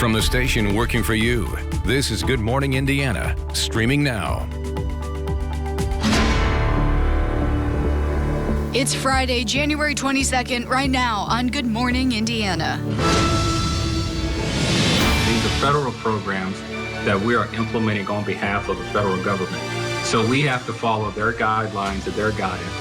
From the station working for you, this is Good Morning Indiana, streaming now. It's Friday, January 22nd, right now on Good Morning Indiana. These are federal programs that we are implementing on behalf of the federal government. So we have to follow their guidelines and their guidance.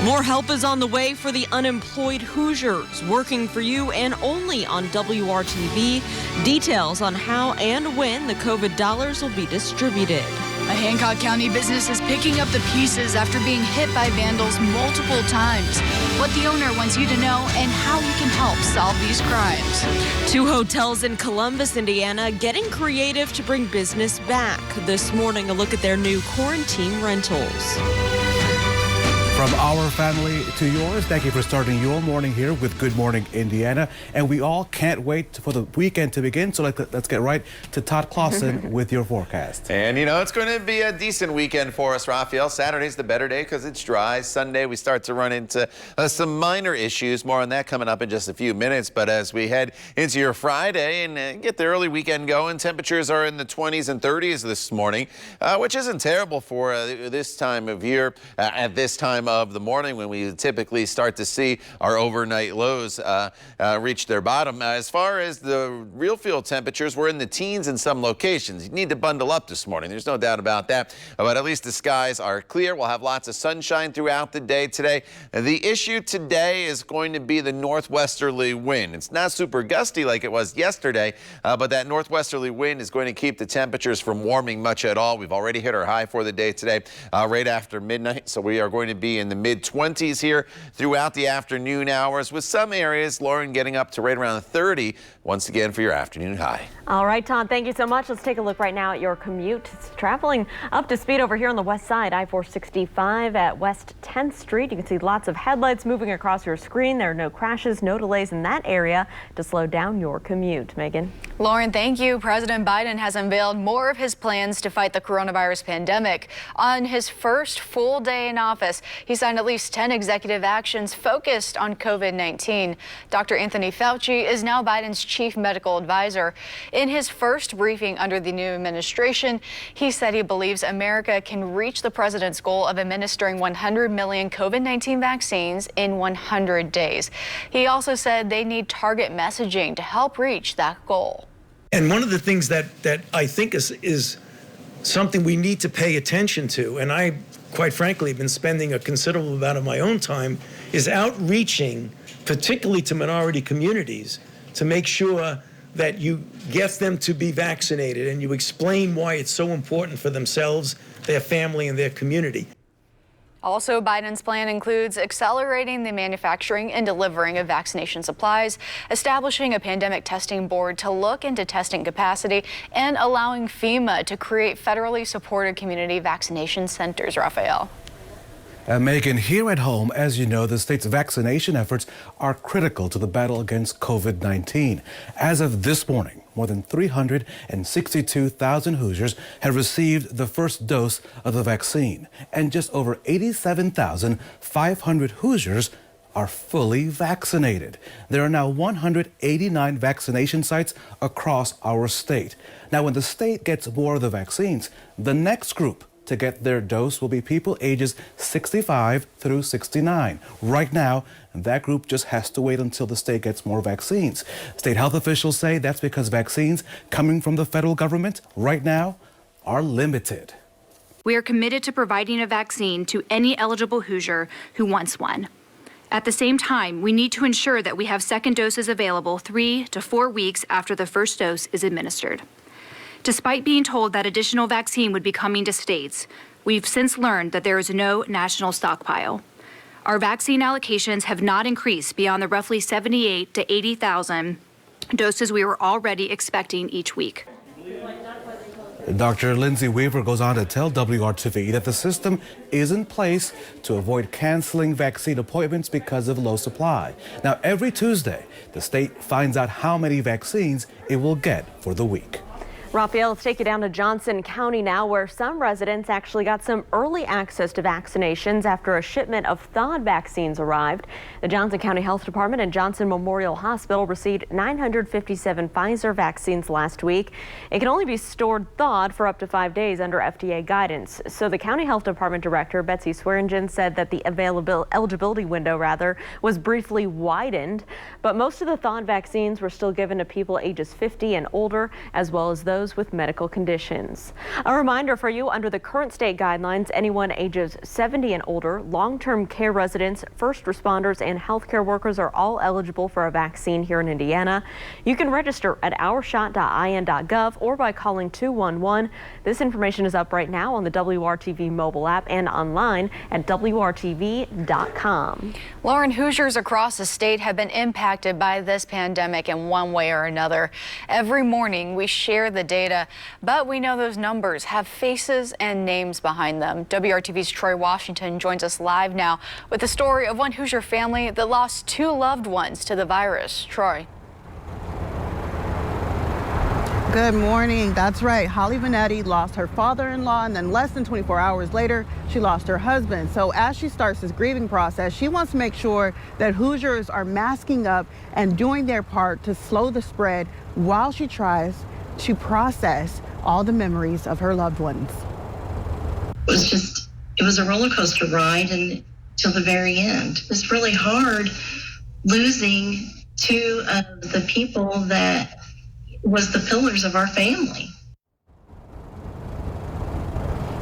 More help is on the way for the unemployed Hoosiers, working for you and only on WRTV. Details on how and when the COVID dollars will be distributed. A Hancock County business is picking up the pieces after being hit by vandals multiple times. What the owner wants you to know and how you can help solve these crimes. 2 hotels in Columbus, Indiana, getting creative to bring business back. This morning, a look at their new quarantine rentals. From our family to yours, thank you for starting your morning here with Good Morning Indiana. And we all can't wait for the weekend to begin, so let's get right to Todd Clausen with your forecast. And you know, it's going to be a decent weekend for us, Raphael. Saturday's the better day because it's dry. Sunday, we start to run into some minor issues. More on that coming up in just a few minutes. But as we head into your Friday and get the early weekend going, temperatures are in the 20s and 30s this morning, which isn't terrible for this time of year at this time of the morning when we typically start to see our overnight lows reach their bottom. As far as the real field temperatures, we're in the teens in some locations. You need to bundle up this morning. There's no doubt about that. But at least the skies are clear. We'll have lots of sunshine throughout the day today. The issue today is going to be the northwesterly wind. It's not super gusty like it was yesterday, but that northwesterly wind is going to keep the temperatures from warming much at all. We've already hit our high for the day today right after midnight, so we are going to be in the mid-20s here throughout the afternoon hours, with some areas, Lauren, getting up to right around 30 once again for your afternoon high. All right, Todd, thank you so much. Let's take a look right now at your commute. It's traveling up to speed over here on the west side, I-465 at West 10th Street. You can see lots of headlights moving across your screen. There are no crashes, no delays in that area to slow down your commute. Megan? Lauren, thank you. President Biden has unveiled more of his plans to fight the coronavirus pandemic. On his first full day in office, he signed at least 10 executive actions focused on COVID-19. Dr. Anthony Fauci is now Biden's chief medical advisor. In his first briefing under the new administration, he said he believes America can reach the president's goal of administering 100 million COVID-19 vaccines in 100 days. He also said they need target messaging to help reach that goal. And one of the things that I think is something we need to pay attention to, and I, quite frankly, have been spending a considerable amount of my own time, is outreaching, particularly to minority communities, to make sure that you get them to be vaccinated and you explain why it's so important for themselves, their family, and their community. Also, Biden's plan includes accelerating the manufacturing and delivering of vaccination supplies, establishing a pandemic testing board to look into testing capacity, and allowing FEMA to create federally supported community vaccination centers. Raphael. Megan, here at home, as you know, the state's vaccination efforts are critical to the battle against COVID-19. As of this morning, more than 362,000 Hoosiers have received the first dose of the vaccine, and just over 87,500 Hoosiers are fully vaccinated. There are now 189 vaccination sites across our state. Now, when the state gets more of the vaccines, the next group to get their dose will be people ages 65 through 69. Right now, that group just has to wait until the state gets more vaccines. State health officials say that's because vaccines coming from the federal government right now are limited. We are committed to providing a vaccine to any eligible Hoosier who wants one. At the same time, we need to ensure that we have second doses available 3 to 4 weeks after the first dose is administered. Despite being told that additional vaccine would be coming to states, we've since learned that there is no national stockpile. Our vaccine allocations have not increased beyond the roughly 78 to 80,000 doses we were already expecting each week. Dr. Lindsay Weaver goes on to tell WRTV that the system is in place to avoid canceling vaccine appointments because of low supply. Now, every Tuesday, the state finds out how many vaccines it will get for the week. Raphael, let's take you down to Johnson County now, where some residents actually got some early access to vaccinations after a shipment of thawed vaccines arrived. The Johnson County Health Department and Johnson Memorial Hospital received 957 Pfizer vaccines last week. It can only be stored thawed for up to 5 days under FDA guidance. So the County Health Department Director, Betsy Swearingen, said that the eligibility window was briefly widened, but most of the thawed vaccines were still given to people ages 50 and older, as well as those with medical conditions. A reminder for you, under the current state guidelines, anyone ages 70 and older, long-term care residents, first responders, and healthcare workers are all eligible for a vaccine here in Indiana. You can register at ourshot.in.gov or by calling 211. This information is up right now on the WRTV mobile app and online at WRTV.com. Lauren, Hoosiers across the state have been impacted by this pandemic in one way or another. Every morning we share the data, but we know those numbers have faces and names behind them. WRTV's Troy Washington joins us live now with the story of one Hoosier family that lost 2 loved ones to the virus. Troy. Good morning. That's right. Holly Vanetti lost her father-in-law, and then less than 24 hours later, she lost her husband. So as she starts this grieving process, she wants to make sure that Hoosiers are masking up and doing their part to slow the spread while she tries to process all the memories of her loved ones. It was a roller coaster ride until the very end. It was really hard losing 2 of the people that was the pillars of our family.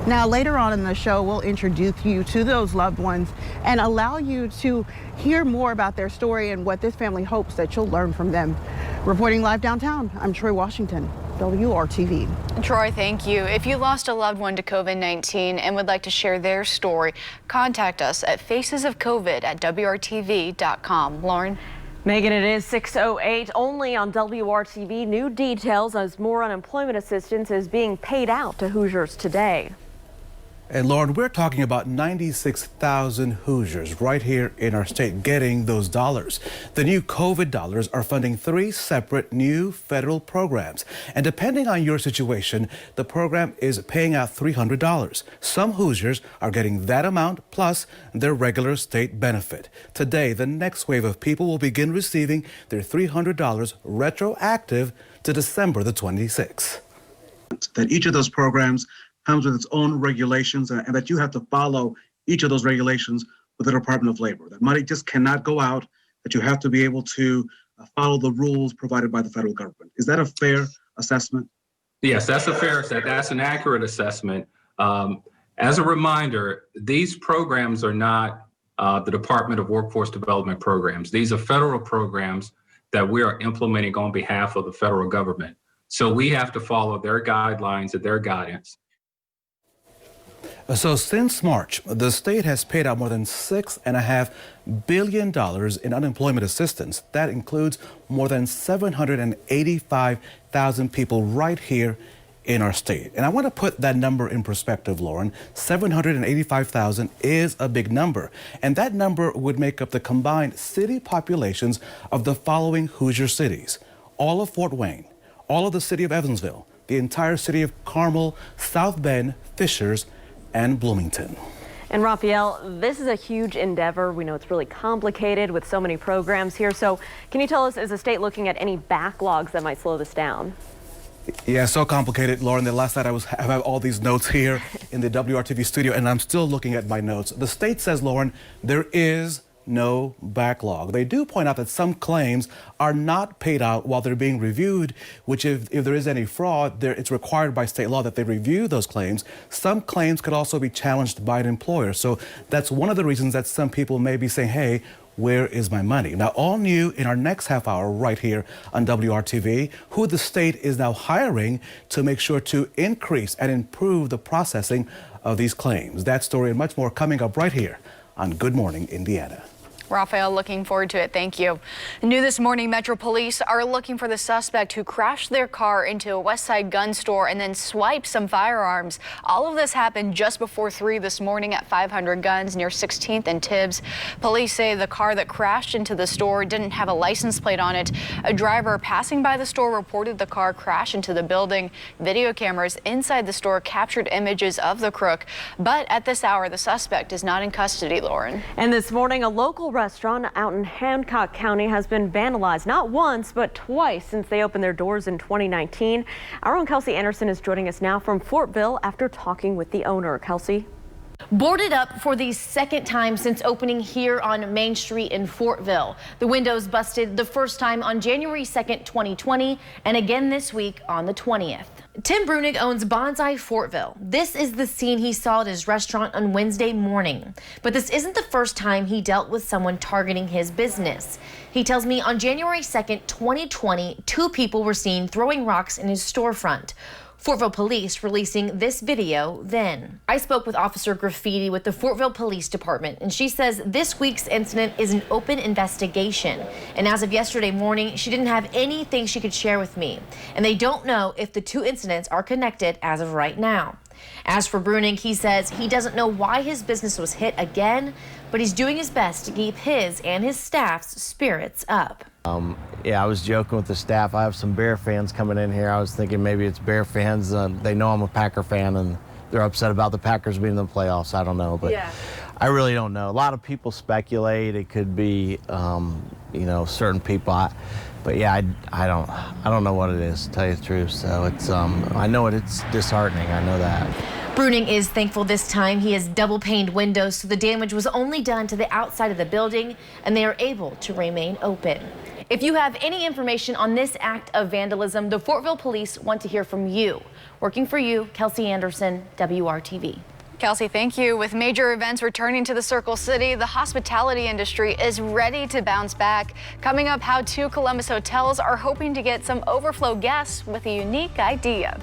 Now, later on in the show, we'll introduce you to those loved ones and allow you to hear more about their story and what this family hopes that you'll learn from them. Reporting live downtown, I'm Troy Washington, WRTV. Troy, thank you. If you lost a loved one to COVID-19 and would like to share their story, contact us at facesofcovid@WRTV.com. Lauren? Megan, it is 6:08 only on WRTV. New details as more unemployment assistance is being paid out to Hoosiers today. And Lauren, we're talking about 96,000 Hoosiers right here in our state getting those dollars. The new COVID dollars are funding 3 separate new federal programs. And depending on your situation, the program is paying out $300. Some Hoosiers are getting that amount plus their regular state benefit. Today, the next wave of people will begin receiving their $300 retroactive to December the 26th. That each of those programs comes with its own regulations, and that you have to follow each of those regulations with the Department of Labor. That money just cannot go out, that you have to be able to follow the rules provided by the federal government. Is that a fair assessment? Yes, that's a fair assessment. That's an accurate assessment. As a reminder, these programs are not the Department of Workforce Development programs. These are federal programs that we are implementing on behalf of the federal government. So we have to follow their guidelines and their guidance. So since March, the state has paid out more than $6.5 billion in unemployment assistance. That includes more than 785,000 people right here in our state. And I want to put that number in perspective, Lauren. 785,000 is a big number. And that number would make up the combined city populations of the following Hoosier cities: all of Fort Wayne, all of the city of Evansville, the entire city of Carmel, South Bend, Fishers, and Bloomington. And Raphael, this is a huge endeavor. We know it's really complicated with so many programs here. So can you tell us, is the state looking at any backlogs that might slow this down? Yeah, so complicated, Lauren. The last night I have all these notes here in the WRTV studio, and I'm still looking at my notes. The state says, Lauren, there is no backlog. They do point out that some claims are not paid out while they're being reviewed, which if there is any fraud, it's required by state law that they review those claims. Some claims could also be challenged by an employer. So that's one of the reasons that some people may be saying, hey, where is my money? Now, all new in our next half hour right here on WRTV, who the state is now hiring to make sure to increase and improve the processing of these claims. That story and much more coming up right here on Good Morning Indiana. Raphael, looking forward to it. Thank you. New this morning, Metro Police are looking for the suspect who crashed their car into a West Side gun store and then swiped some firearms. All of this happened just before 3 this morning at 500 Guns near 16th and Tibbs. Police say the car that crashed into the store didn't have a license plate on it. A driver passing by the store reported the car crash into the building. Video cameras inside the store captured images of the crook. But at this hour, the suspect is not in custody, Lauren. And this morning, a local restaurant out in Hancock County has been vandalized not once, but twice since they opened their doors in 2019. Our own Kelsey Anderson is joining us now from Fortville after talking with the owner. Kelsey. Boarded up for the second time since opening here on Main Street in Fortville. The windows busted the first time on January 2nd, 2020, and again this week on the 20th. Tim Brunig owns Bonsai Fortville. This is the scene he saw at his restaurant on Wednesday morning. But this isn't the first time he dealt with someone targeting his business. He tells me on January 2nd, 2020, 2 people were seen throwing rocks in his storefront. Fortville Police releasing this video then. I spoke with Officer Graffiti with the Fortville Police Department, and she says this week's incident is an open investigation. And as of yesterday morning, she didn't have anything she could share with me. And they don't know if the 2 incidents are connected as of right now. As for Bruning, he says he doesn't know why his business was hit again, but he's doing his best to keep his and his staff's spirits up. Yeah, I was joking with the staff. I have some Bear fans coming in here. I was thinking maybe it's Bear fans. They know I'm a Packer fan, and they're upset about the Packers being in the playoffs. I don't know, but yeah. I really don't know. A lot of people speculate it could be, certain people. But yeah, I don't know what it is, to tell you the truth. So it's, I know it's disheartening. I know that. Bruning is thankful this time he has double-paned windows, so the damage was only done to the outside of the building, and they are able to remain open. If you have any information on this act of vandalism, the Fortville Police want to hear from you. Working for you, Kelsey Anderson, WRTV. Kelsey, thank you. With major events returning to the Circle City, the hospitality industry is ready to bounce back. Coming up, how 2 Columbus hotels are hoping to get some overflow guests with a unique idea.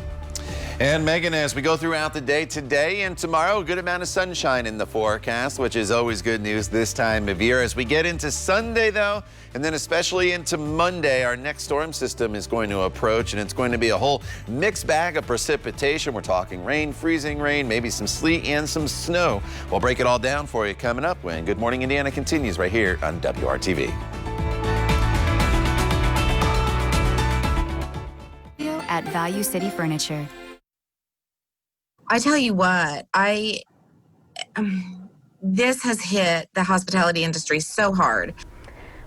And Megan, as we go throughout the day today and tomorrow, a good amount of sunshine in the forecast, which is always good news this time of year. As we get into Sunday, though, and then especially into Monday, our next storm system is going to approach, and it's going to be a whole mixed bag of precipitation. We're talking rain, freezing rain, maybe some sleet and some snow. We'll break it all down for you coming up when Good Morning Indiana continues right here on WRTV. At Value City Furniture. I tell you what, this has hit the hospitality industry so hard.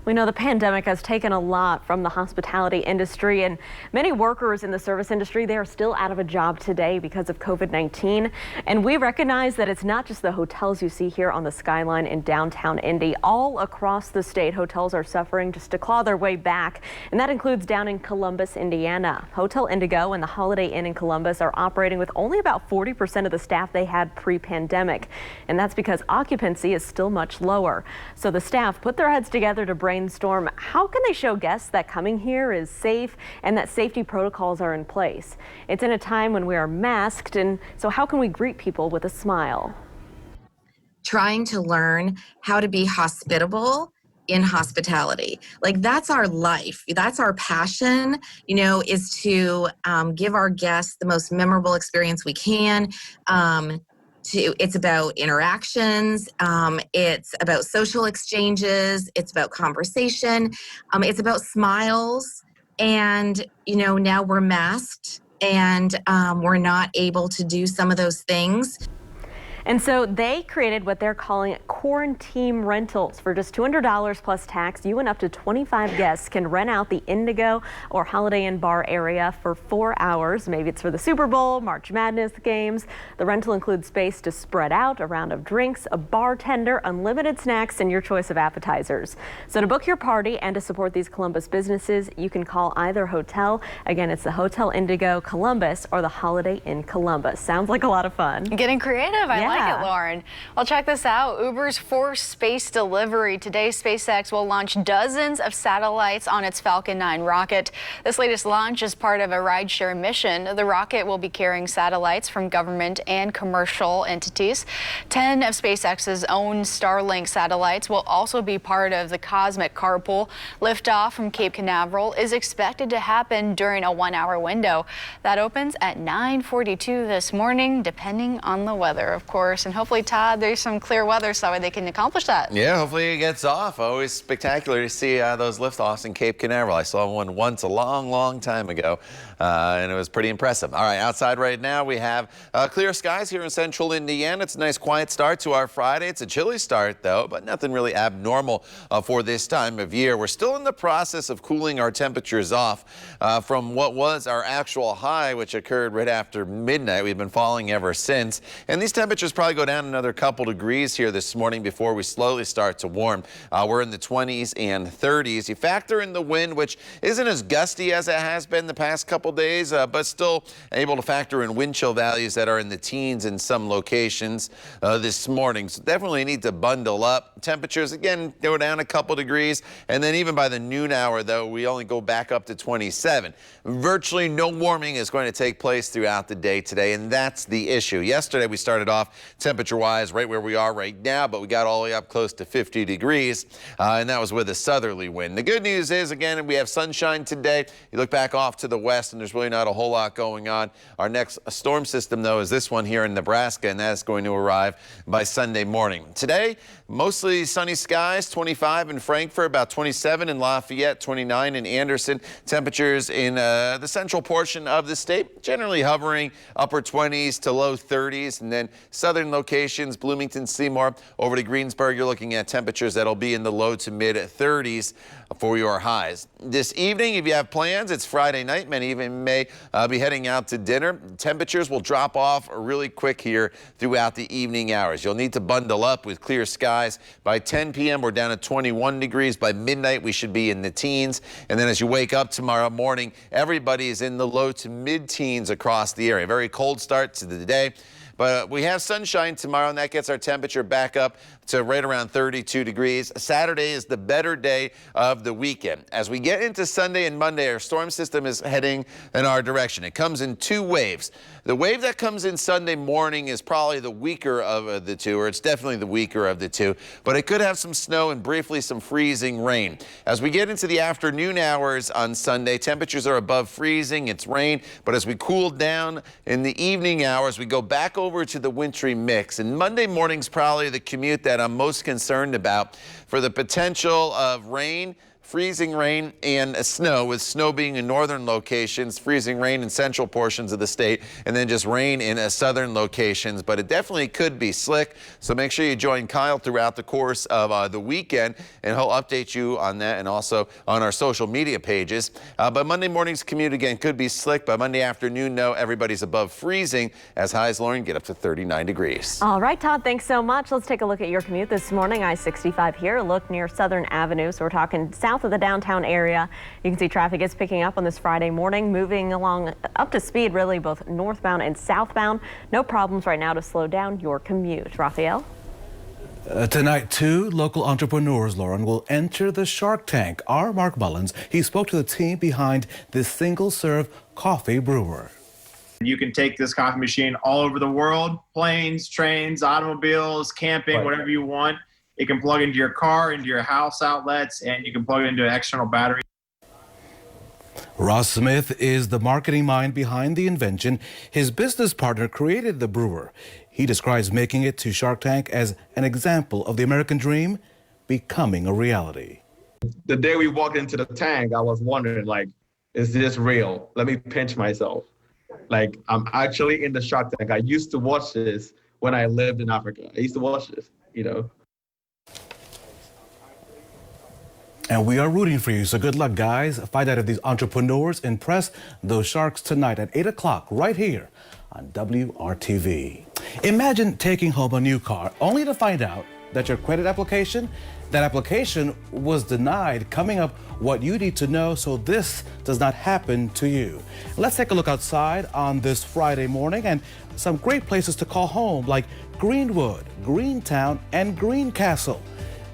We know the pandemic has taken a lot from the hospitality industry, and many workers in the service industry, they are still out of a job today because of COVID-19. And we recognize that it's not just the hotels you see here on the skyline in downtown Indy. All across the state, hotels are suffering just to claw their way back, and that includes down in Columbus, Indiana. Hotel Indigo and the Holiday Inn in Columbus are operating with only about 40% of the staff they had pre-pandemic, and that's because occupancy is still much lower. So the staff put their heads together to brainstorm how can they show guests that coming here is safe and that safety protocols are in place. It's in a time when we are masked, and so how can we greet people with a smile? Trying to learn how to be hospitable in hospitality. Like, that's our life. That's our passion, is to give our guests the most memorable experience we can. It's about interactions, it's about social exchanges, it's about conversation, it's about smiles, and now we're masked and we're not able to do some of those things. And so they created what they're calling quarantine rentals. For just $200 plus tax, you and up to 25 guests can rent out the Indigo or Holiday Inn bar area for 4 hours. Maybe it's for the Super Bowl, March Madness games. The rental includes space to spread out, a round of drinks, a bartender, unlimited snacks, and your choice of appetizers. So to book your party and to support these Columbus businesses, you can call either hotel. Again, it's the Hotel Indigo Columbus or the Holiday Inn Columbus. Sounds like a lot of fun. Getting creative. I like like it, Lauren. Well, check this out. Uber's forced space delivery. Today, SpaceX will launch dozens of satellites on its Falcon 9 rocket. This latest launch is part of a rideshare mission. The rocket will be carrying satellites from government and commercial entities. 10 of SpaceX's own Starlink satellites will also be part of the cosmic carpool. Liftoff from Cape Canaveral is expected to happen during a 1-hour window. That opens at 9:42 this morning, depending on the weather, of course. And hopefully, Todd, there's some clear weather so they can accomplish that. Yeah, hopefully it gets off. Always spectacular to see those liftoffs in Cape Canaveral. I saw one once a long time ago, and it was pretty impressive. All right, outside right now we have clear skies here in central Indiana. It's a nice quiet start to our Friday. It's a chilly start, though, but nothing really abnormal for this time of year. We're still in the process of cooling our temperatures off from what was our actual high, which occurred right after midnight. We've been falling ever since, and these temperatures probably go down another couple degrees here this morning before we slowly start to warm. We're in the 20s and 30s. You factor in the wind, which isn't as gusty as it has been the past couple days, but still able to factor in wind chill values that are in the teens in some locations this morning. So definitely need to bundle up. Temperatures again go down a couple degrees, and then even by the noon hour, though, we only go back up to 27. Virtually no warming is going to take place throughout the day today, and that's the issue. Yesterday we started off temperature-wise right where we are right now, but we got all the way up close to 50 degrees, and that was with a southerly wind. The good news is, again, we have sunshine today. You look back off to the west, and there's really not a whole lot going on. Our next storm system, though, is this one here in Nebraska, and that's going to arrive by Sunday morning. Today, mostly sunny skies, 25 in Frankfort, about 27 in Lafayette, 29 in Anderson. Temperatures in the central portion of the state generally hovering upper 20s to low 30s, and then southern locations, Bloomington, Seymour, over to Greensburg, you're looking at temperatures that'll be in the low to mid 30s for your highs. This evening, if you have plans, it's Friday night. Many even may be heading out to dinner. Temperatures will drop off really quick here throughout the evening hours. You'll need to bundle up with clear skies. By 10 p.m., we're down at 21 degrees. By midnight, we should be in the teens. And then as you wake up tomorrow morning, everybody is in the low to mid-teens across the area. Very cold start to the day. But we have sunshine tomorrow, and that gets our temperature back up to right around 32 degrees. Saturday is the better day of the weekend. As we get into Sunday and Monday, our storm system is heading in our direction. It comes in two waves. The wave that comes in Sunday morning is probably the weaker of the two, or it's definitely the weaker of the two, but it could have some snow and briefly some freezing rain. As we get into the afternoon hours on Sunday, temperatures are above freezing. It's rain, but as we cool down in the evening hours, we go back over to the wintry mix. And Monday morning's probably the commute that I'm most concerned about for the potential of rain, freezing rain, and snow, with snow being in northern locations, freezing rain in central portions of the state, and then just rain in southern locations. But it definitely could be slick, so make sure you join Kyle throughout the course of the weekend, and he'll update you on that and also on our social media pages. But Monday morning's commute, again, could be slick. By Monday afternoon, no, everybody's above freezing as highs, Lauren, get up to 39 degrees. All right, Todd, thanks so much. Let's take a look at your commute this morning. I-65 here, look near Southern Avenue, so we're talking south of the downtown area. You can see traffic is picking up on this Friday morning, moving along up to speed, really, both northbound and southbound. No problems right now to slow down your commute. Raphael? Tonight, two local entrepreneurs, Lauren, will enter the Shark Tank. Our Mark Mullins, he spoke to the team behind this single-serve coffee brewer. You can take this coffee machine all over the world, planes, trains, automobiles, camping, whatever you want. It can plug into your car, into your house outlets, and you can plug it into an external battery. Ross Smith is the marketing mind behind the invention. His business partner created the brewer. He describes making it to Shark Tank as an example of the American dream becoming a reality. The day we walked into the tank, I was wondering, like, is this real? Let me pinch myself. Like, I'm actually in the Shark Tank. I used to watch this when I lived in Africa. I used to watch this, you know. And we are rooting for you, so good luck, guys. Find out if these entrepreneurs impress those sharks tonight at 8 o'clock right here on WRTV. Imagine taking home a new car only to find out that your credit application, that application was denied. Coming up, what you need to know so this does not happen to you. Let's take a look outside on this Friday morning and some great places to call home like Greenwood, Greentown, and Greencastle.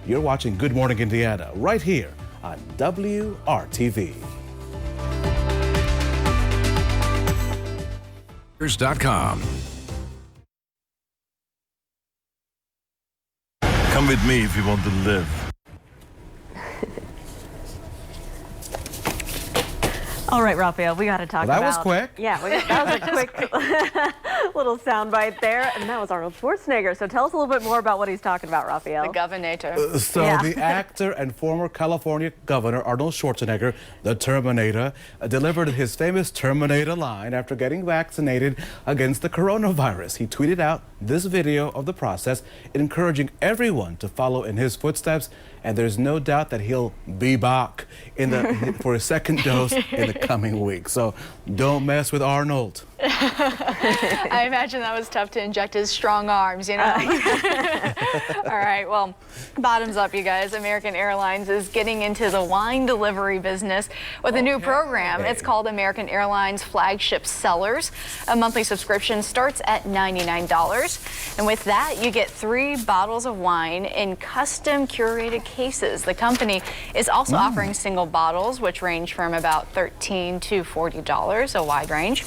You're watching Good Morning Indiana right here on WRTV. .com. Come with me if you want to live. All right, Raphael, we got to talk about... That was quick. Yeah, that was a quick little soundbite there, and that was Arnold Schwarzenegger. So tell us a little bit more about what he's talking about, Raphael. The governor. The actor and former California Governor Arnold Schwarzenegger, the Terminator, delivered his famous Terminator line after getting vaccinated against the coronavirus. He tweeted out this video of the process, encouraging everyone to follow in his footsteps. And there's no doubt that he'll be back for a second dose in the coming week. So don't mess with Arnold. I imagine that was tough to inject his strong arms, you know? All right, well, bottoms up, you guys. American Airlines is getting into the wine delivery business with a new program. It's called American Airlines Flagship Sellers. A monthly subscription starts at $99. And with that, you get 3 bottles of wine in custom curated cases. The company is also offering single bottles, which range from about $13 to $40, a wide range.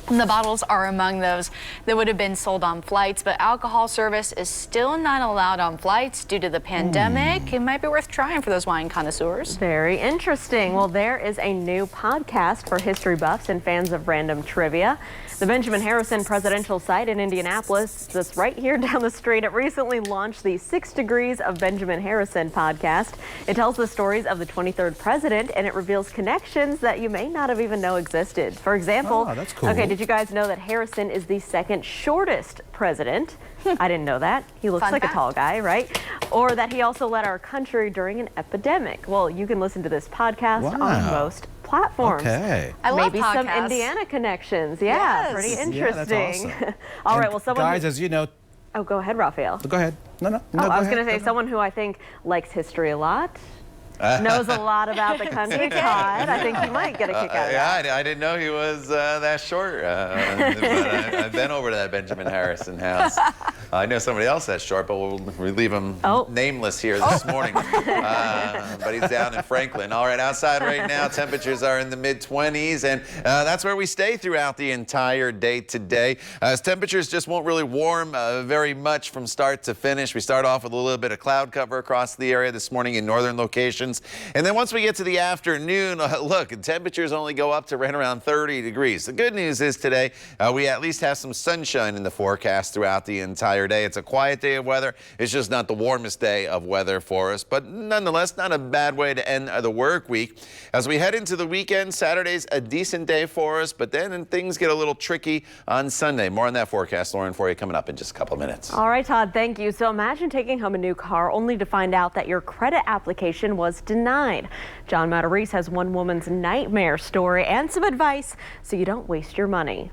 The bottles are among those that would have been sold on flights, but alcohol service is still not allowed on flights due to the pandemic. It might be worth trying for those wine connoisseurs. Very interesting. Well, there is a new podcast for history buffs and fans of random trivia. The Benjamin Harrison presidential site in Indianapolis, that's right here down the street, it recently launched the 6 Degrees of Benjamin Harrison podcast. It tells the stories of the 23rd president, and it reveals connections that you may not have even known existed. For example, that's cool. Okay, did you guys know that Harrison is the second shortest president? I didn't know that. He looks like a tall guy, right? Or that he also led our country during an epidemic. Well, you can listen to this podcast on most platforms. Okay. I love Maybe podcasts. some Indiana connections. Yeah, Yes. pretty Yeah, interesting. that's awesome. All right, well, someone... Guys, as you know... Oh, go ahead, Raphael. Go ahead. No, I was going to say someone who I think likes history a lot. Knows a lot about the country. Todd, I think you might get a kick out of that. I didn't know he was that short. But I've been over to that Benjamin Harrison house. I know somebody else that's short, but we'll leave him nameless here this morning. But he's down in Franklin. All right, outside right now, temperatures are in the mid-20s, and that's where we stay throughout the entire day today. As temperatures just won't really warm very much from start to finish. We start off with a little bit of cloud cover across the area this morning in northern locations. And then once we get to the afternoon, look, temperatures only go up to right around 30 degrees. The good news is today, we at least have some sunshine in the forecast throughout the entire day. It's a quiet day of weather. It's just not the warmest day of weather for us, but nonetheless, not a bad way to end the work week. As we head into the weekend, Saturday's a decent day for us, but then things get a little tricky on Sunday. More on that forecast, Lauren, for you coming up in just a couple of minutes. All right, Todd, thank you. So imagine taking home a new car only to find out that your credit application was denied. John Matarese has one woman's nightmare story and some advice so you don't waste your money.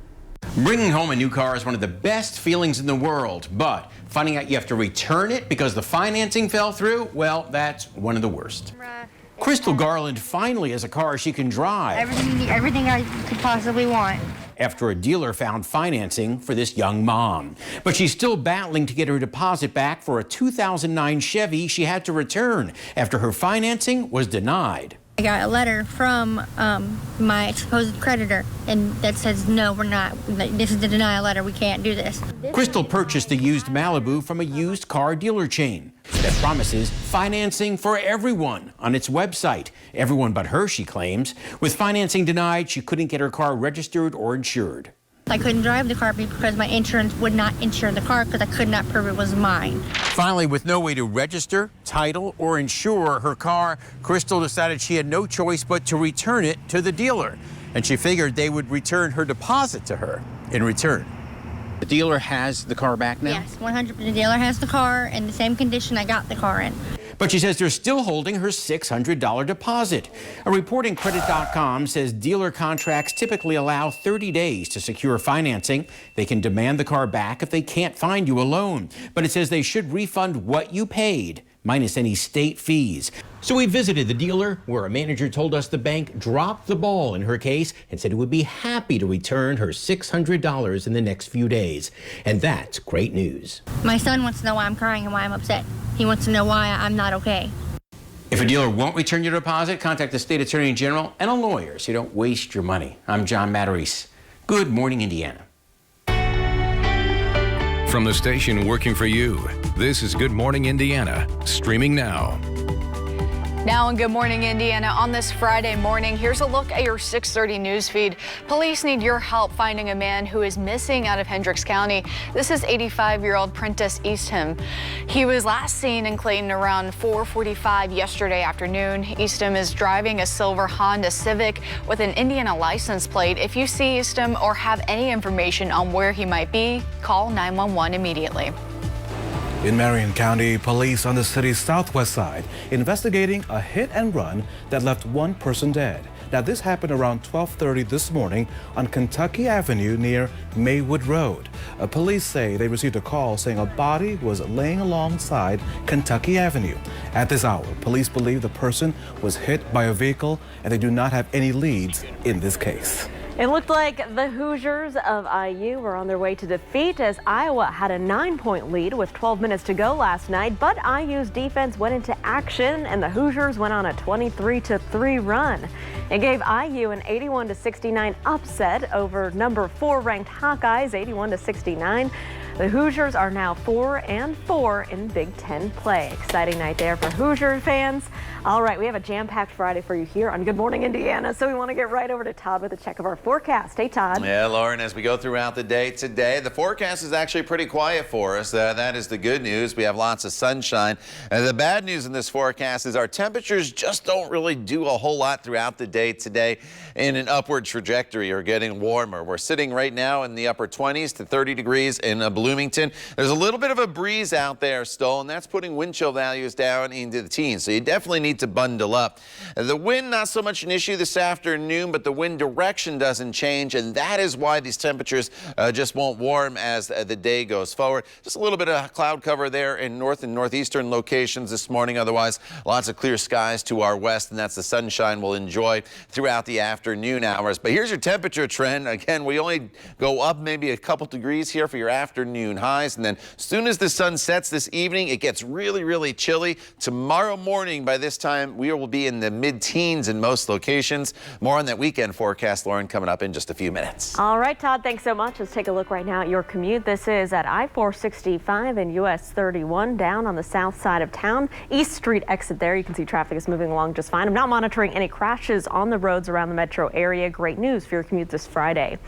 Bringing home a new car is one of the best feelings in the world, but finding out you have to return it because the financing fell through, well, that's one of the worst. Crystal Garland finally has a car she can drive. Everything I could possibly want. After a dealer found financing for this young mom. But she's still battling to get her deposit back for a 2009 Chevy she had to return after her financing was denied. I got a letter from my supposed creditor, and that says, no, we're not. This is the denial letter. We can't do this. Crystal purchased the used Malibu from a used car dealer chain that promises financing for everyone on its website. Everyone but her, she claims. With financing denied, she couldn't get her car registered or insured. I couldn't drive the car because my insurance would not insure the car because I could not prove it was mine. Finally, with no way to register, title, or insure her car, Crystal decided she had no choice but to return it to the dealer. And she figured they would return her deposit to her in return. The dealer has the car back now? Yes, 100%. The dealer has the car in the same condition I got the car in. But she says they're still holding her $600 deposit. A report in Credit.com says dealer contracts typically allow 30 days to secure financing. They can demand the car back if they can't find you a loan. But it says they should refund what you paid, minus any state fees. So we visited the dealer, where a manager told us the bank dropped the ball in her case and said it would be happy to return her $600 in the next few days. And that's great news. My son wants to know why I'm crying and why I'm upset. He wants to know why I'm not okay. If a dealer won't return your deposit, contact the state attorney general and a lawyer so you don't waste your money. I'm John Matarese. Good morning, Indiana. From the station working for you, this is Good Morning Indiana, streaming now. Now in Good Morning Indiana on this Friday morning, here's a look at your 6:30 news feed. Police need your help finding a man who is missing out of Hendricks County. This is 85-year-old Prentice Eastham. He was last seen in Clayton around 4:45 yesterday afternoon. Eastham is driving a silver Honda Civic with an Indiana license plate. If you see Eastham or have any information on where he might be, call 911 immediately. In Marion County, police on the city's southwest side investigating a hit and run that left one person dead. Now, this happened around 12:30 this morning on Kentucky Avenue near Maywood Road. Police say they received a call saying a body was laying alongside Kentucky Avenue. At this hour, police believe the person was hit by a vehicle and they do not have any leads in this case. It looked like the Hoosiers of IU were on their way to defeat as Iowa had a 9-point lead with 12 minutes to go last night. But IU's defense went into action and the Hoosiers went on a 23-3 run. It gave IU an 81-69 upset over number 4 ranked Hawkeyes, 81-69. The Hoosiers are now 4-4 in Big Ten play. Exciting night there for Hoosier fans. All right, we have a jam-packed Friday for you here on Good Morning Indiana, so we want to get right over to Todd with a check of our forecast. Hey, Todd. Yeah, Lauren, as we go throughout the day today, the forecast is actually pretty quiet for us. That is the good news. We have lots of sunshine. The bad news in this forecast is our temperatures just don't really do a whole lot throughout the day today in an upward trajectory or getting warmer. We're sitting right now in the upper 20s to 30 degrees in Bloomington. There's a little bit of a breeze out there still, and that's putting wind chill values down into the teens. So you definitely need to bundle up. The wind, not so much an issue this afternoon, but the wind direction doesn't change, and that is why these temperatures just won't warm as the day goes forward. Just a little bit of cloud cover there in north and northeastern locations this morning. Otherwise, lots of clear skies to our west, and that's the sunshine we'll enjoy throughout the afternoon hours. But here's your temperature trend. Again, we only go up maybe a couple degrees here for your afternoon highs, and then as soon as the sun sets this evening, it gets really, really chilly. Tomorrow morning, by this time, we will be in the mid-teens in most locations. More on that weekend forecast, Lauren, coming up in just a few minutes. All right, Todd, thanks so much. Let's take a look right now at your commute. This is at I-465 and US 31 down on the south side of town. East Street exit there. You can see traffic is moving along just fine. I'm not monitoring any crashes on the roads around the metro area. Great news for your commute this Friday.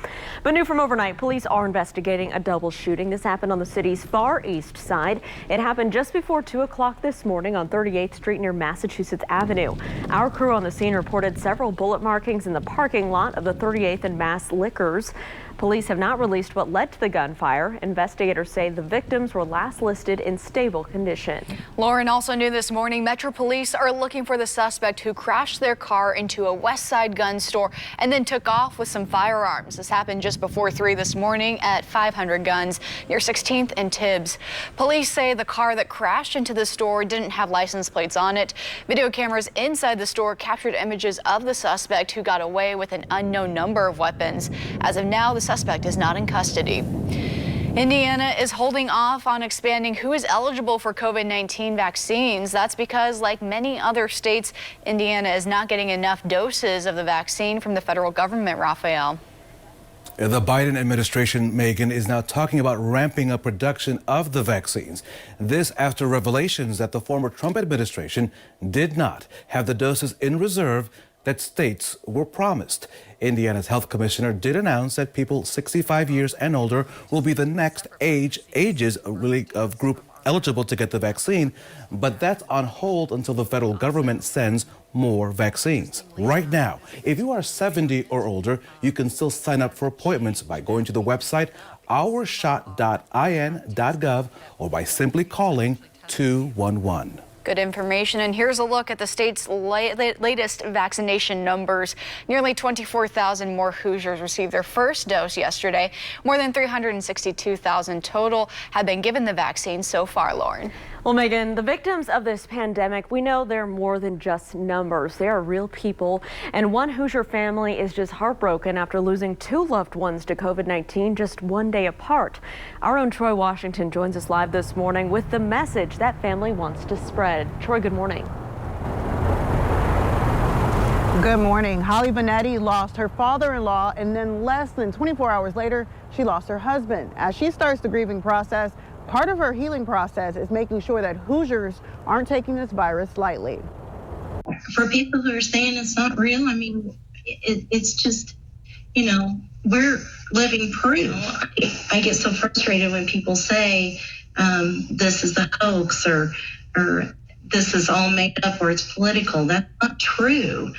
But new from overnight, police are investigating a double shooting. This happened on the city's far east side. It happened just before 2 o'clock this morning on 38th Street near Massachusetts Avenue. Our crew on the scene reported several bullet markings in the parking lot of the 38th and Mass Liquors. Police have not released what led to the gunfire. Investigators say the victims were last listed in stable condition. Lauren, also new this morning, Metro Police are looking for the suspect who crashed their car into a West Side gun store and then took off with some firearms. This happened just before 3 this morning at 500 Guns near 16th and Tibbs. Police say the car that crashed into the store didn't have license plates on it. Video cameras inside the store captured images of the suspect who got away with an unknown number of weapons. As of now, the suspect is not in custody. Indiana is holding off on expanding who is eligible for COVID-19 vaccines. That's because, like many other states, Indiana is not getting enough doses of the vaccine from the federal government, Raphael. The Biden administration, Megan, is now talking about ramping up production of the vaccines. This after revelations that the former Trump administration did not have the doses in reserve that states were promised. Indiana's health commissioner did announce that people 65 years and older will be the next ages of group eligible to get the vaccine, but that's on hold until the federal government sends more vaccines. Right now, if you are 70 or older, you can still sign up for appointments by going to the website ourshot.in.gov or by simply calling 211. Good information. And here's a look at the state's latest vaccination numbers. Nearly 24,000 more Hoosiers received their first dose yesterday. More than 362,000 total have been given the vaccine so far, Lauren. Well, Megan, the victims of this pandemic, we know they're more than just numbers. They are real people. And one Hoosier family is just heartbroken after losing two loved ones to COVID-19 just one day apart. Our own Troy Washington joins us live this morning with the message that family wants to spread. Troy, good morning. Good morning. Holly Vanetti lost her father-in-law, and then less than 24 hours later, she lost her husband. As she starts the grieving process, part of her healing process is making sure that Hoosiers aren't taking this virus lightly. For people who are saying it's not real, I mean, it's just, you know, we're living proof. I get so frustrated when people say this is a hoax or this is all made up or it's political. That's not true.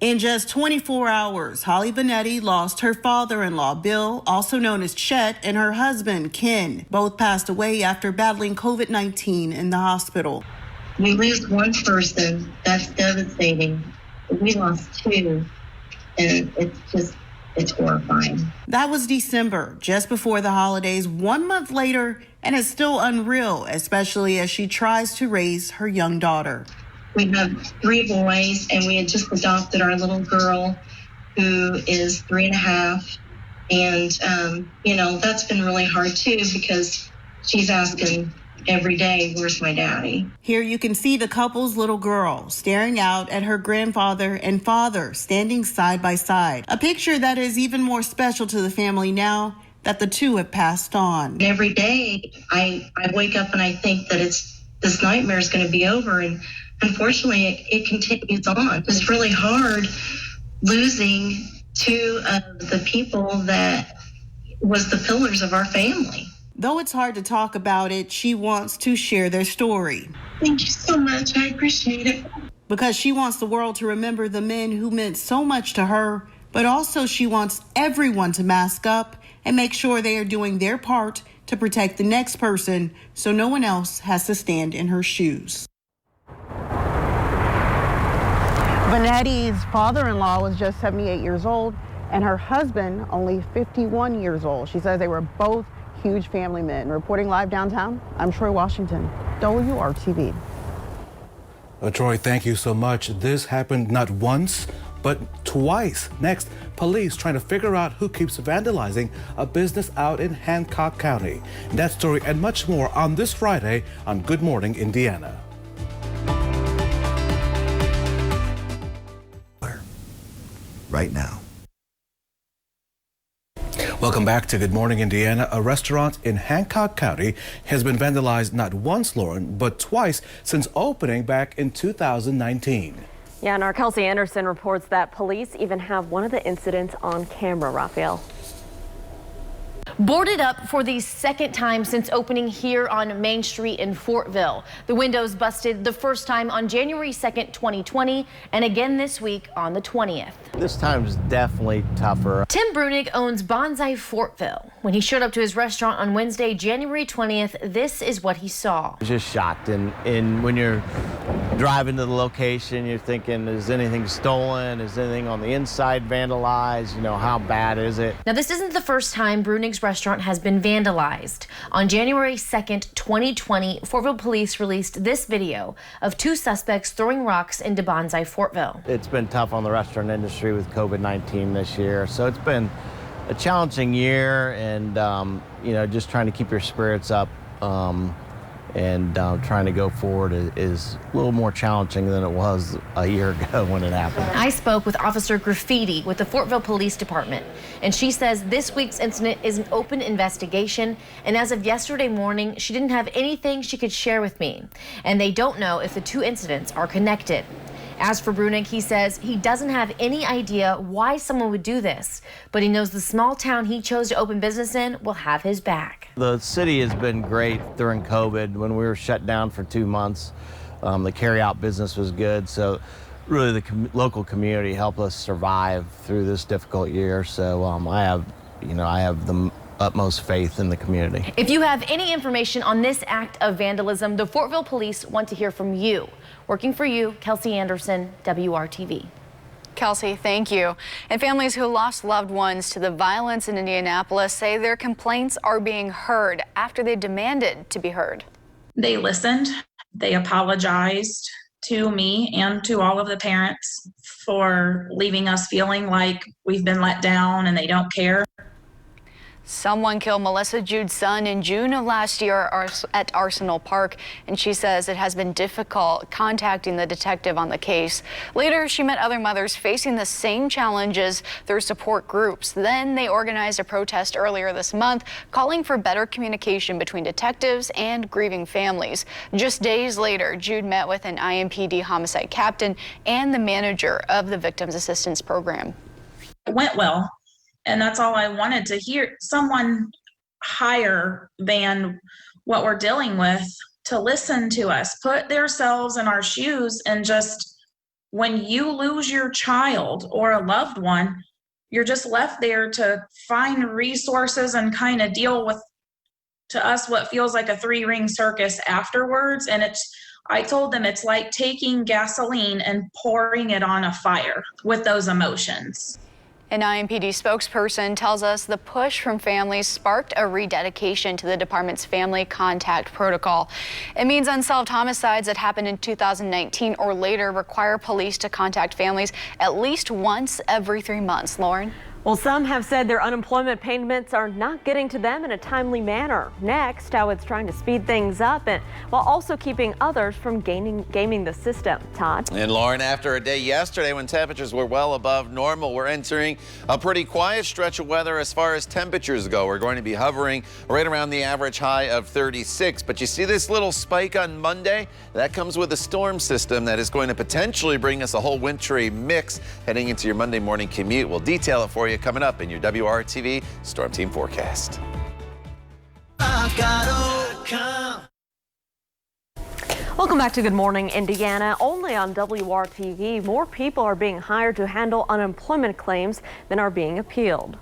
In just 24 hours, Holly Vanetti lost her father-in-law, Bill, also known as Chet, and her husband, Ken. Both passed away after battling COVID-19 in the hospital. We lose one person, that's devastating. We lost two, and it's horrifying. That was December, just before the holidays, 1 month later, and it's still unreal, especially as she tries to raise her young daughter. We have 3 boys, and we had just adopted our little girl, who is 3.5. And, you know, that's been really hard, too, because she's asking every day, where's my daddy? Here you can see the couple's little girl staring out at her grandfather and father standing side by side. A picture that is even more special to the family now that the two have passed on. Every day, I wake up and I think that this nightmare is going to be over, and unfortunately, it continues on. It's really hard losing two of the people that was the pillars of our family. Though it's hard to talk about it, she wants to share their story. Thank you so much. I appreciate it. Because she wants the world to remember the men who meant so much to her, but also she wants everyone to mask up and make sure they are doing their part to protect the next person so no one else has to stand in her shoes. Vanetti's father-in-law was just 78 years old and her husband only 51 years old. She says they were both huge family men. Reporting live downtown, I'm Troy Washington, WRTV. Troy, thank you so much. This happened not once, but twice. Next, police trying to figure out who keeps vandalizing a business out in Hancock County. That story and much more on this Friday on Good Morning Indiana. Right now. Welcome back to Good Morning Indiana. A restaurant in Hancock County has been vandalized not once, Lauren, but twice since opening back in 2019. Yeah, and our Kelsey Anderson reports that police even have one of the incidents on camera, Raphael. Boarded up for the second time since opening here on Main Street in Fortville. The windows busted the first time on January 2nd, 2020, and again this week on the 20th. This time's definitely tougher. Tim Brunig owns Bonsai Fortville. When he showed up to his restaurant on Wednesday, January 20th, this is what he saw. I was just shocked, and when you're driving to the location, you're thinking, is anything stolen? Is anything on the inside vandalized? You know, how bad is it? Now, this isn't the first time Brunig's restaurant has been vandalized. On January 2nd, 2020, Fortville police released this video of 2 suspects throwing rocks into Bonsai Fortville. It's been tough on the restaurant industry with COVID-19 this year, so it's been a challenging year, and you know, just trying to keep your spirits up and trying to go forward is a little more challenging than it was a year ago when it happened. I spoke with Officer Graffiti with the Fortville Police Department, and she says this week's incident is an open investigation, and as of yesterday morning, she didn't have anything she could share with me, and they don't know if the 2 incidents are connected. As for Brunig, he says he doesn't have any idea why someone would do this, but he knows the small town he chose to open business in will have his back. The city has been great during COVID when we were shut down for 2 months. The carry-out business was good, so really the local community helped us survive through this difficult year. So I have the utmost faith in the community. If you have any information on this act of vandalism, the Fortville police want to hear from you. Working for you, Kelsey Anderson, WRTV. Kelsey, thank you. And families who lost loved ones to the violence in Indianapolis say their complaints are being heard after they demanded to be heard. They listened. They apologized to me and to all of the parents for leaving us feeling like we've been let down and they don't care. Someone killed Melissa Jude's son in June of last year at Arsenal Park, and she says it has been difficult contacting the detective on the case. Later, she met other mothers facing the same challenges through support groups. Then they organized a protest earlier this month calling for better communication between detectives and grieving families. Just days later, Jude met with an IMPD homicide captain and the manager of the Victims Assistance Program. It went well. And that's all I wanted to hear. Someone higher than what we're dealing with to listen to us, put themselves in our shoes, and just when you lose your child or a loved one, you're just left there to find resources and kind of deal with, to us, what feels like a three-ring circus afterwards. And I told them it's like taking gasoline and pouring it on a fire with those emotions. An IMPD spokesperson tells us the push from families sparked a rededication to the department's family contact protocol. It means unsolved homicides that happened in 2019 or later require police to contact families at least once every 3 months. Lauren? Well, some have said their unemployment payments are not getting to them in a timely manner. Next, how it's trying to speed things up and while also keeping others from gaming the system. Todd? And Lauren, after a day yesterday when temperatures were well above normal, we're entering a pretty quiet stretch of weather as far as temperatures go. We're going to be hovering right around the average high of 36. But you see this little spike on Monday? That comes with a storm system that is going to potentially bring us a whole wintry mix heading into your Monday morning commute. We'll detail it for you coming up in your WRTV Storm Team Forecast. Welcome back to Good Morning Indiana. Only on WRTV, more people are being hired to handle unemployment claims than are being appealed.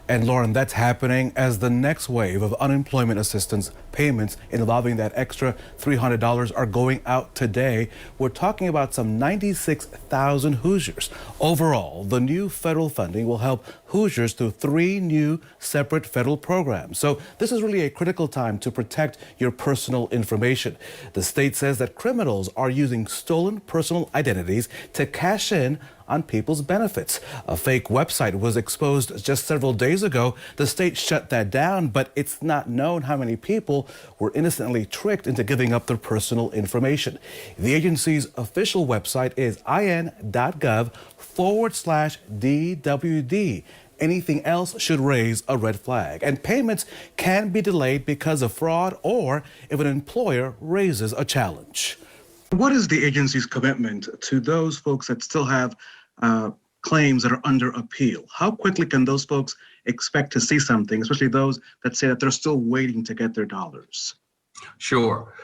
And Lauren, that's happening as the next wave of unemployment assistance payments involving that extra $300 are going out today. We're talking about some 96,000 Hoosiers. Overall, the new federal funding will help Hoosiers through 3 new separate federal programs. So this is really a critical time to protect your personal information. The state says that criminals are using stolen personal identities to cash in on people's benefits. A fake website was exposed just several days ago. The state shut that down, but it's not known how many people were innocently tricked into giving up their personal information. The agency's official website is in.gov/DWD. Anything else should raise a red flag. And payments can be delayed because of fraud or if an employer raises a challenge. What is the agency's commitment to those folks that still have claims that are under appeal? How quickly can those folks expect to see something, especially those that say that they're still waiting to get their dollars? Sure.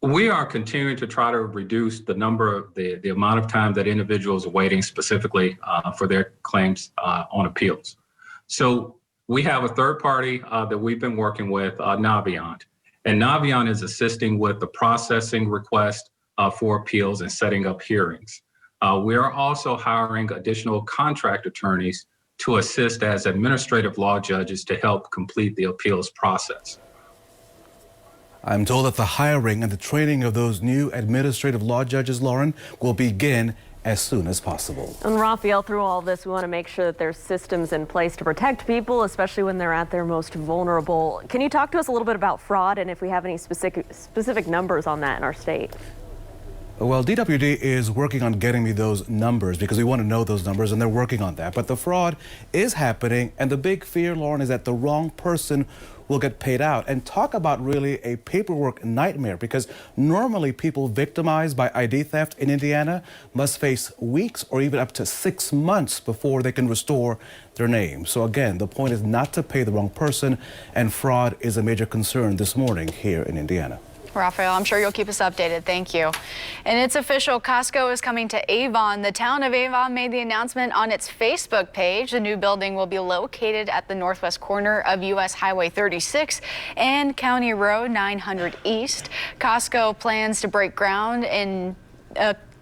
We are continuing to try to reduce the number of the amount of time that individuals are waiting specifically for their claims on appeals. So we have a third party that we've been working with, Avon. And Avon is assisting with the processing request for appeals and setting up hearings. We are also hiring additional contract attorneys to assist as administrative law judges to help complete the appeals process. I'm told that the hiring and the training of those new administrative law judges, Lauren, will begin as soon as possible. And Raphael, through all this, we want to make sure that there's systems in place to protect people, especially when they're at their most vulnerable. Can you talk to us a little bit about fraud and if we have any specific numbers on that in our state? Well, DWD is working on getting me those numbers because we want to know those numbers, and they're working on that. But the fraud is happening, and the big fear, Lauren, is that the wrong person will get paid out. And talk about really a paperwork nightmare, because normally people victimized by ID theft in Indiana must face weeks or even up to 6 months before they can restore their name. So again, the point is not to pay the wrong person, and fraud is a major concern this morning here in Indiana. Raphael, I'm sure you'll keep us updated. Thank you. And it's official, Costco is coming to Avon. The town of Avon made the announcement on its Facebook page. The new building will be located at the northwest corner of US Highway 36 and County Road 900 East. Costco plans to break ground in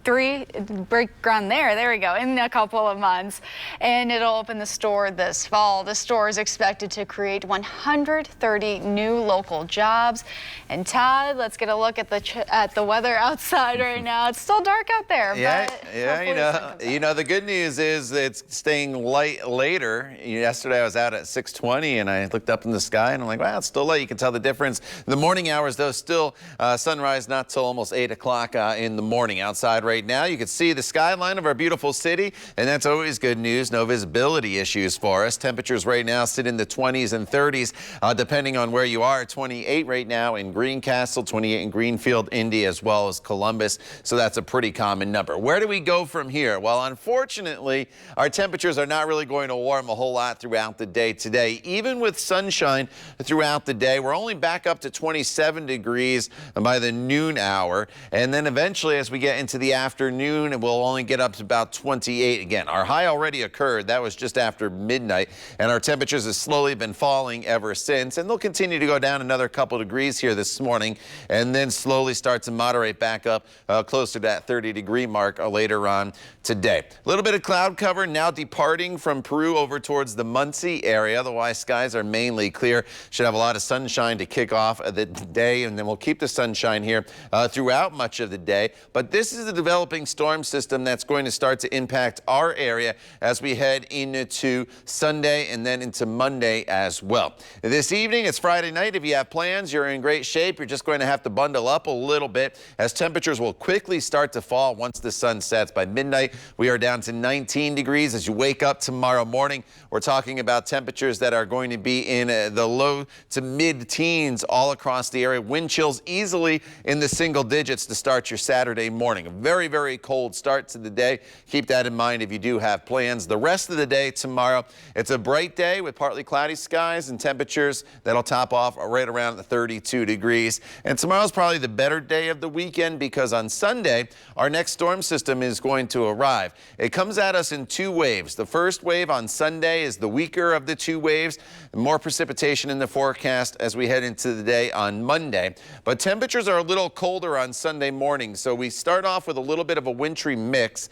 there we go, in a couple of months, and it'll open the store this fall. The store is expected to create 130 new local jobs. And Todd, let's get a look at the weather outside right now. It's still dark out there. Yeah, but you know, the good news is it's staying light later. Yesterday I was out at 6:20 and I looked up in the sky and I'm like, wow, it's still light. You can tell the difference. In the morning hours, though, still sunrise not till almost 8 o'clock in the morning. Outside right now, you can see the skyline of our beautiful city, and that's always good news. No visibility issues for us. Temperatures right now sit in the 20s and 30s, depending on where you are. 28 right now in Greencastle, 28 in Greenfield, Indy, as well as Columbus. So that's a pretty common number. Where do we go from here? Well, unfortunately, our temperatures are not really going to warm a whole lot throughout the day today. Even with sunshine throughout the day, we're only back up to 27 degrees by the noon hour. And then eventually, as we get into the afternoon, it will only get up to about 28 again. Our high already occurred. That was just after midnight, and our temperatures have slowly been falling ever since, and they'll continue to go down another couple degrees here this morning and then slowly start to moderate back up closer to that 30-degree mark later on today. A little bit of cloud cover now departing from Peru over towards the Muncie area. Otherwise, skies are mainly clear. Should have a lot of sunshine to kick off the day, and then we'll keep the sunshine here throughout much of the day. But this is a developing storm system that's going to start to impact our area as we head into Sunday and then into Monday as well. This evening, it's Friday night. If you have plans, you're in great shape. You're just going to have to bundle up a little bit as temperatures will quickly start to fall once the sun sets. By midnight, we are down to 19 degrees. As you wake up tomorrow morning, we're talking about temperatures that are going to be in the low to mid-teens all across the area. Wind chills easily in the single digits to start your Saturday morning. A very, very cold start to the day. Keep that in mind if you do have plans. The rest of the day tomorrow, it's a bright day with partly cloudy skies and temperatures that'll top off right around the 32 degrees. And tomorrow's probably the better day of the weekend because on Sunday, our next storm system is going to arrive. It comes at us in two waves. The first wave on Sunday is the weaker of the two waves. More precipitation in the forecast as we head into the day on Monday. But temperatures are a little colder on Sunday morning, so we start off with a little bit of a wintry mix.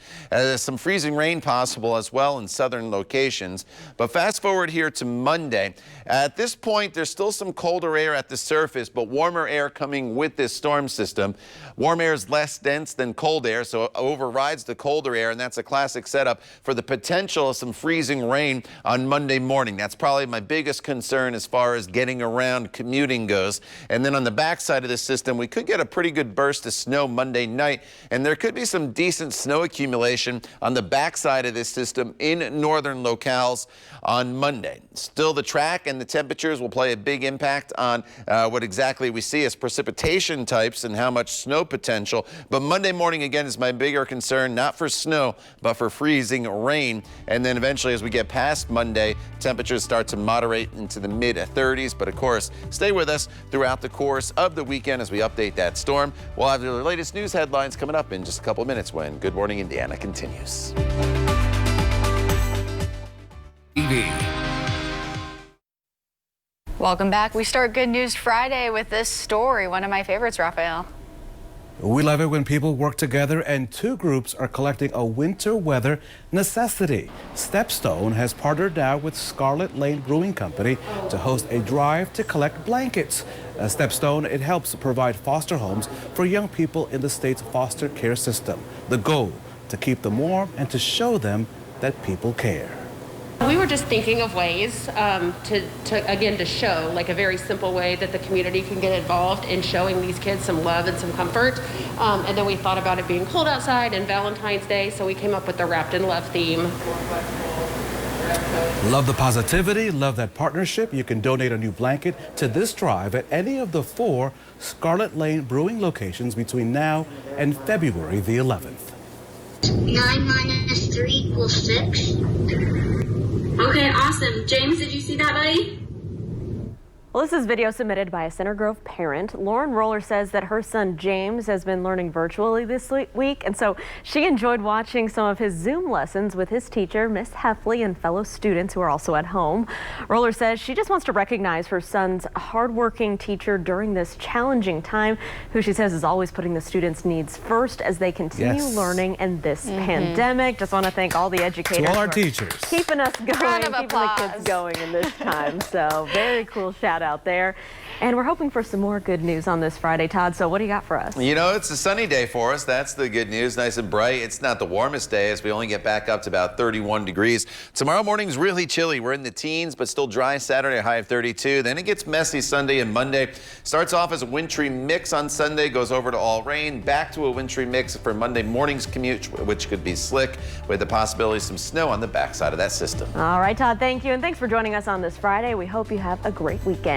Some freezing rain possible as well in southern locations. But fast forward here to Monday. At this point, there's still some colder air at the surface, but warmer air coming with this storm system. Warm air is less dense than cold air, so it overrides the colder air, and that's a classic setup for the potential of some freezing rain on Monday morning. That's probably my biggest concern as far as getting around commuting goes. And then on the backside of the system, we could get a pretty good burst of snow Monday night, and there could be some decent snow accumulation on the backside of this system in northern locales on Monday. Still, the track and the temperatures will play a big impact on what exactly we see as precipitation types and how much snow potential. But Monday morning, again, is my bigger concern, not for snow, but for freezing rain. And then eventually, as we get past Monday, temperatures start to moderate into the mid-30s. But of course, stay with us throughout the course of the weekend as we update that storm. We'll have the latest news headlines coming up in just a couple of minutes when Good Morning Indiana continues. Welcome back. We start Good News Friday with this story, one of my favorites, Raphael. We love it when people work together and two groups are collecting a winter weather necessity. Stepstone has partnered now with Scarlet Lane Brewing Company to host a drive to collect blankets. Stepstone, it helps provide foster homes for young people in the state's foster care system. The goal, to keep them warm and to show them that people care. We were just thinking of ways to show, like a very simple way that the community can get involved in showing these kids some love and some comfort. And then we thought about it being cold outside and Valentine's Day, so we came up with the Wrapped in Love theme. Love the positivity, love that partnership. You can donate a new blanket to this drive at any of the 4 Scarlet Lane Brewing locations between now and February the 11th. 9 minus 3 equals 6. Okay, awesome. James, did you see that, buddy? Well, this is video submitted by a Center Grove parent. Lauren Roller says that her son James has been learning virtually this week, and so she enjoyed watching some of his Zoom lessons with his teacher, Miss Heffley, and fellow students who are also at home. Roller says she just wants to recognize her son's hardworking teacher during this challenging time, who she says is always putting the students' needs first as they continue learning in this pandemic. Just want to thank all the educators. To all our teachers. Keeping us going, keeping the kids going in this time. So very cool shout out there. And we're hoping for some more good news on this Friday, Todd. So what do you got for us? You know, it's a sunny day for us. That's the good news. Nice and bright. It's not the warmest day as we only get back up to about 31 degrees. Tomorrow morning's really chilly. We're in the teens, but still dry. Saturday, a high of 32. Then it gets messy Sunday and Monday. Starts off as a wintry mix on Sunday, goes over to all rain, back to a wintry mix for Monday morning's commute, which could be slick with the possibility of some snow on the backside of that system. All right, Todd, thank you. And thanks for joining us on this Friday. We hope you have a great weekend.